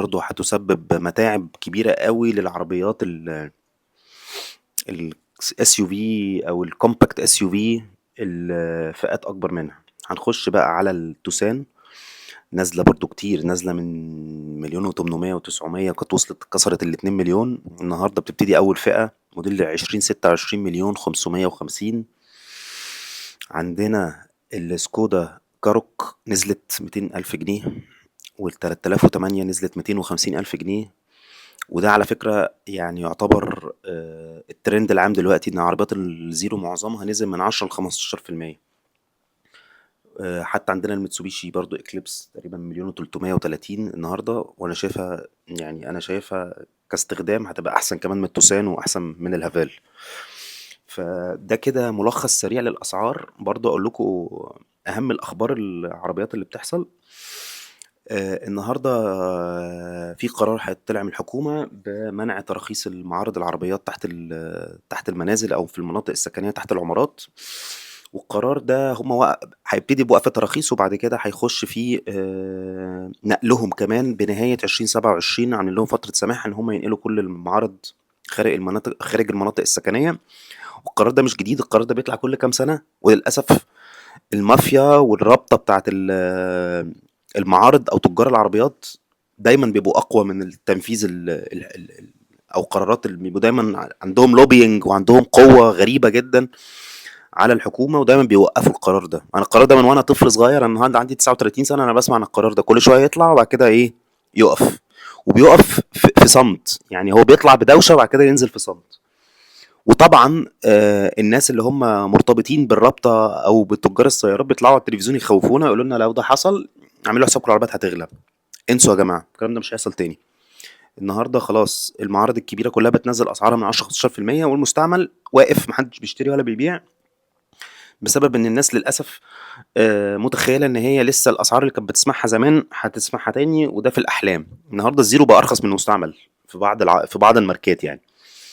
برضه هتسبب متاعب كبيرة قوي للعربيات ال SUV او الكومباكت SUV الفئات اكبر منها. هنخش بقى على التوسان، نازلة برضو كتير، نازلة من 1,800,000 و900، كانت وصلت كسرت ال2 مليون. النهاردة بتبتدي أول فئة موديل 2026 1,050,000. عندنا السكودا كاروك نزلت 200,000 جنيه، وال3008 نزلت 250,000 جنيه. وده على فكرة يعني يعتبر الترند العام دلوقتي، إن عربيات الزيرو معظمها نزل من 10 ل15%. حتى عندنا الميتسوبيشي برضو اكليبس تقريبا 1,330,000 النهارده، وانا شايفها، يعني انا شايفها كاستخدام هتبقى احسن كمان من التوسان واحسن من الهافال. فده كده ملخص سريع للاسعار. برضو اقول لكم اهم الاخبار العربيات اللي بتحصل. النهارده في قرار هيطلع من الحكومه بمنع تراخيص المعارض العربيات تحت المنازل او في المناطق السكنيه تحت العمارات. والقرار ده هيبتدي بوقف تراخيص، وبعد كده هيخش في نقلهم كمان بنهايه 2027. عاملين لهم فتره سماح ان هم ينقلوا كل المعارض خارج المناطق السكنيه. والقرار ده مش جديد، القرار ده بيطلع كل كام سنه، وللاسف المافيا والرابطه بتاعت المعارض او تجار العربيات دايما بيبقوا اقوى من التنفيذ او قرارات اللي بيبقوا دايما عندهم لوبينج وعندهم قوه غريبه جدا على الحكومه، ودايما بيوقفوا القرار ده. انا القرار ده من وانا طفل صغير، انا النهارده عندي 39 سنه، انا بسمع عن القرار ده كل شويه يطلع وبعد كده ايه يقف. وبيقف في صمت، يعني هو بيطلع بدوشه وبعد كده ينزل في صمت. وطبعا الناس اللي هم مرتبطين بالرابطه او بتجار السيارات بيطلعوا على التلفزيون يخوفونا، يقولوا لنا لو ده حصل اعملوا حسابكم العربيات هتغلى. انسوا يا جماعه، الكلام ده مش هيحصل تاني. النهارده خلاص المعارض الكبيره كلها بتنزل اسعارها من 10 15%، والمستعمل واقف محدش بيشتري ولا بيبيع، بسبب ان الناس للاسف متخيله ان هي لسه الاسعار اللي كانت بتسمعها زمان هتسمعها تاني، وده في الاحلام. النهارده الزيرو بقى ارخص من المستعمل في بعض الماركات يعني.